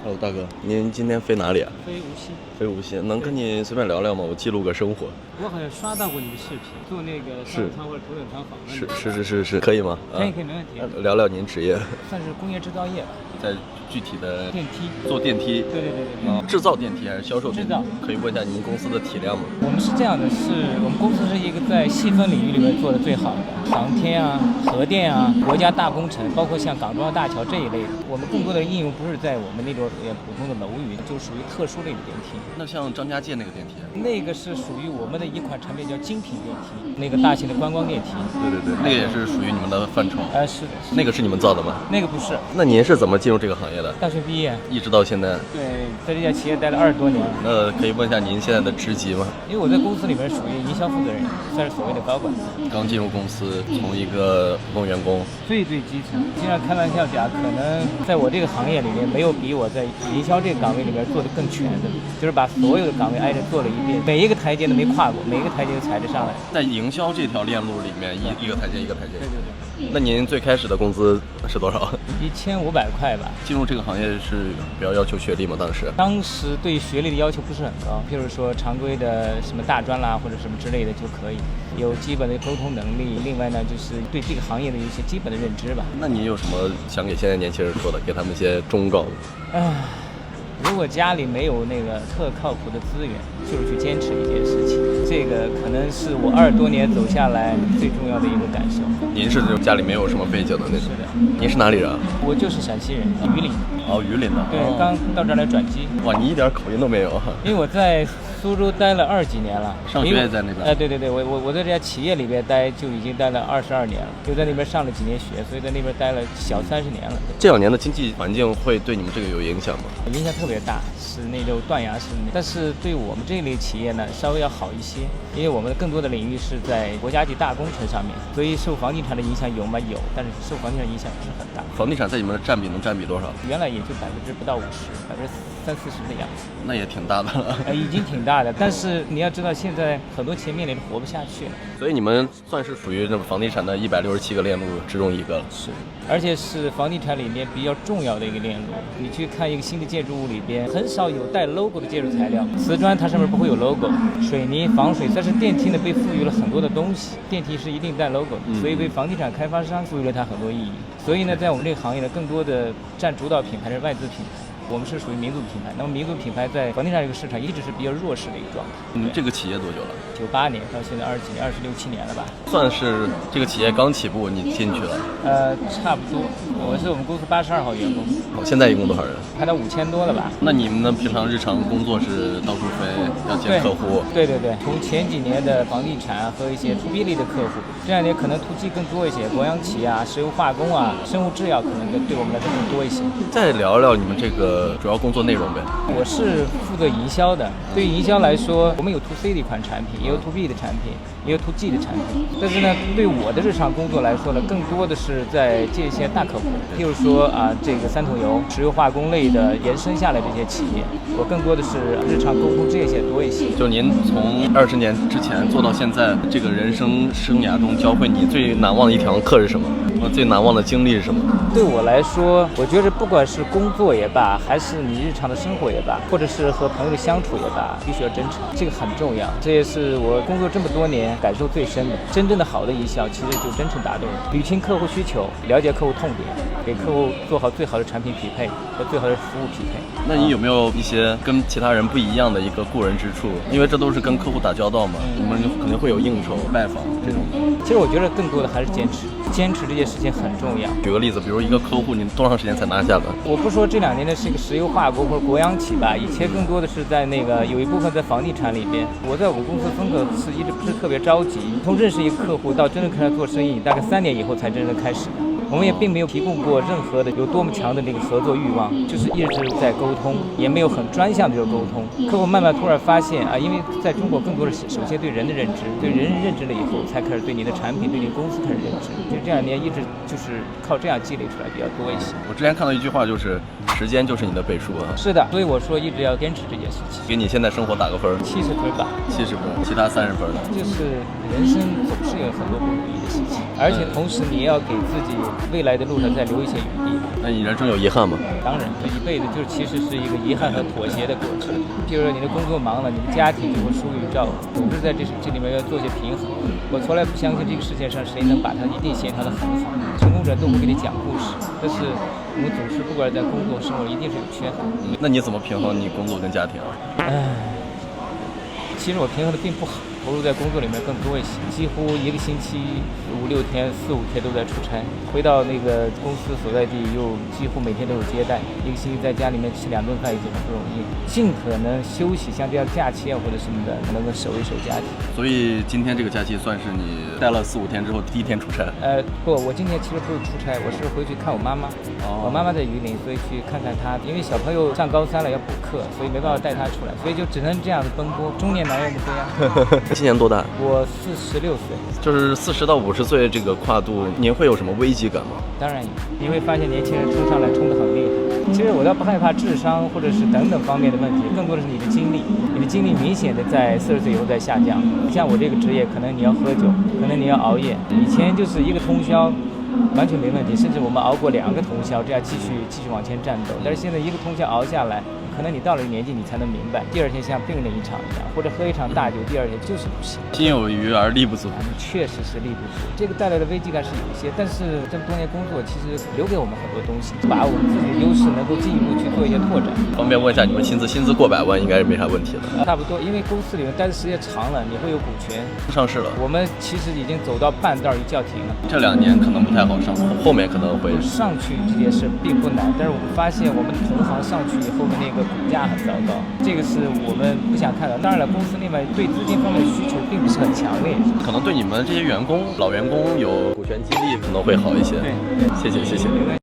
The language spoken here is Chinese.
Hello，大哥，您今天飞哪里啊？飞无锡。飞无锡，能跟你随便聊聊吗？我记录个生活。我好像刷到过你的视频，做那个商务舱或者头等舱访问。是，可以吗？可以，没问题。聊聊您职业。算是工业制造业吧。在具体的电梯。做电梯。对。制造电梯还是销售电梯？制造。可以问一下您公司的体量吗？我们是这样的，我们公司是一个在细分领域里面做的最好的，航天啊、核电啊、国家大工程，包括像港珠澳大桥这一类的。我们更多的应用不是在我们那种普通的楼宇，就属于特殊类的电梯。那像张家界那个电梯？那个是属于我们的一款产品，叫精品电梯，那个大型的观光电梯。对，那个也是属于你们的范畴。是的。那个是你们造的吗？那个不是。那您是怎么进入这个行业的？大学毕业，一直到现在。对，在这家企业待了20多年。那可以问一下您现在的职级吗？因为我在公司里面属于营销负责人，算是所谓的高管。刚进入公司，从一个普通员工，最基层。经常开玩笑讲，可能在我这个行业里面，没有比我在营销这个岗位里面做的更全的，就是把所有的岗位挨着做了一遍，每一个台阶都没跨过，每一个台阶都踩着上来。在营销这条链路里面，一个台阶一个台阶。对。那您最开始的工资是多少？1500块吧。进入这个行业是比较要求学历吗？当时对学历的要求不是很高，譬如说常规的什么大专啦或者什么之类的就可以，有基本的沟通能力。另外呢，就是对这个行业的一些基本的认知吧。那你有什么想给现在年轻人说的，给他们一些忠告？如果家里没有那个特靠谱的资源，就是去坚持一件事情。这个可能是我20多年走下来最重要的一个感受。您是家里没有什么背景的那种？是的。您是哪里人？我就是陕西人，榆林。榆林的。对，刚到这儿来转机。哇，你一点口音都没有。因为我在苏州待了20几年了，上学也在那边。对，我在这家企业里边就已经待了22年了，就在那边上了几年学，所以在那边待了小30年了。这2年的经济环境会对你们这个有影响吗？影响特别大，是那种断崖式的。但是对我们这类企业呢，稍微要好一些，因为我们更多的领域是在国家级大工程上面，所以受房地产的影响有吗？有，但是受房地产影响不是很大。房地产在你们的占比能占比多少？原来也就不到50%，30-40%的样子。那也挺大的了。已经挺大的，但是你要知道，现在很多企业面临活不下去了。所以你们算是属于这房地产的167个链路之中一个了。是，而且是房地产里面比较重要的一个链路。你去看一个新的建筑物里边，很少有带 logo 的建筑材料，瓷砖它上面不会有 logo， 水泥防水，但是电梯呢被赋予了很多的东西，电梯是一定带 logo 的，所以为房地产开发商赋予了它很多意义。所以呢，在我们这个行业呢，更多的占主导品牌是外资品牌。我们是属于民族品牌，那么民族品牌在房地产这个市场一直是比较弱势的一个状态。你们这个企业多久了？98年到现在20几年，26、27年了吧？算是这个企业刚起步，你进去了？差不多。我是我们公司82号员工。现在一共多少人？排到5000多了吧？那你们的平常日常工作是到处飞，要见客户？对，从前几年的房地产和一些 to B 类的客户，这2年可能 to G 更多一些，国央企啊、石油化工啊、生物制药可能对我们来说更多一些。再聊聊你们这个主要工作内容呗。我是负责营销的。对于营销来说，我们有 to C 的一款产品，也有 to B 的产品，也有 to G 的产品。但是呢，对我的日常工作来说呢，更多的是在接一些大客户，譬如说这个三桶油、石油化工类的延伸下来这些企业，我更多的是日常沟通这些多一些。就您从20年之前做到现在，这个人生生涯中教会你最难忘的一堂课是什么？最难忘的经历是什么？对我来说，我觉得不管是工作也罢，还是你日常的生活也罢，或者是和朋友的相处也罢，必须要真诚，这个很重要。这也是我工作这么多年感受最深的。真正的好的营销，其实就真诚打动人，捋清客户需求，了解客户痛点，给客户做好最好的产品匹配和最好的服务匹配。那你有没有一些跟其他人不一样的一个过人之处？因为这都是跟客户打交道嘛，你们肯定会有应酬、拜访这种。其实我觉得更多的还是坚持，坚持这件事情很重要。举个例子，比如一个客户，你多长时间才拿下的？我不说这2年的是一个石油化工或者国央企吧，以前更多的是在那个有一部分在房地产里边。我在我们公司风格是一直不是特别着急，从认识一个客户到真正开始做生意，大概3年以后才真正开始的。我们也并没有提供过任何的有多么强的那个合作欲望，就是一直在沟通，也没有很专项的这个沟通。客户慢慢突然发现因为在中国更多的首先对人的认知，对人认知了以后，才开始对你的产品、对你公司开始认知。就这2年一直就是靠这样积累出来比较多一些。我之前看到一句话，就是时间就是你的倍数啊。是的，所以我说一直要坚持这件事情。给你现在生活打个分，70分吧。70分，其他30分呢？就是人生总是有很多不如意的事情，而且同时你也要给自己未来的路上再留一些余地。那你人生有遗憾吗？当然，这一辈子就其实是一个遗憾和妥协的过程。譬如说你的工作忙了，你的家庭就会疏于照顾，总是在这里面要做些平衡。我从来不相信这个世界上谁能把它一定协调得很好，成功者都会给你讲故事，但是我们总是不管在工作生活一定是有缺憾。那你怎么平衡你工作跟家庭啊？其实我平衡的并不好，投入在工作里面更多一些，几乎一个星期5、6天、4、5天都在出差，回到那个公司所在地又几乎每天都有接待，一个星期在家里面吃2顿饭已经很不容易，尽可能休息，像这样假期啊或者什么的，能够守一守家庭。所以今天这个假期算是你待了4、5天之后第一天出差？不，我今天其实不是出差，我是回去看我妈妈。我妈妈在榆林，所以去看看她，因为小朋友上高3了要补课，所以没办法带她出来，所以就只能这样子奔波。中年男人的这样。今年多大？我46岁。就是40到50岁这个跨度，您会有什么危机感吗？当然有，你会发现年轻人冲上来冲得很厉害。其实我倒不害怕智商或者是等等方面的问题，更多的是你的精力。你的精力明显的在40岁以后在下降。像我这个职业，可能你要喝酒，可能你要熬夜。以前就是一个通宵完全没问题，甚至我们熬过2个通宵，这样继续往前战斗。但是现在一个通宵熬下来，可能你到了年纪你才能明白，第二天像病了一场一样，或者喝一场大酒，第二天就是不行。心有余而力不足。确实是力不足，这个带来的危机感是有一些，但是这么多年工作其实留给我们很多东西，把我们自己的优势能够进一步去做一些拓展。方便问一下，你们薪资过100万应该是没啥问题的。差不多，因为公司里面待的时间长了，你会有股权。上市了。我们其实已经走到半道就叫停了。这2年可能不太好上，后面可能会上去这件事并不难，但是我们发现我们同行上去以后的那个股价很糟糕，这个是我们不想看到。当然了，公司另外对资金方面的需求并不是很强烈，可能对你们这些员工、老员工有股权激励可能会好一些。对，谢谢。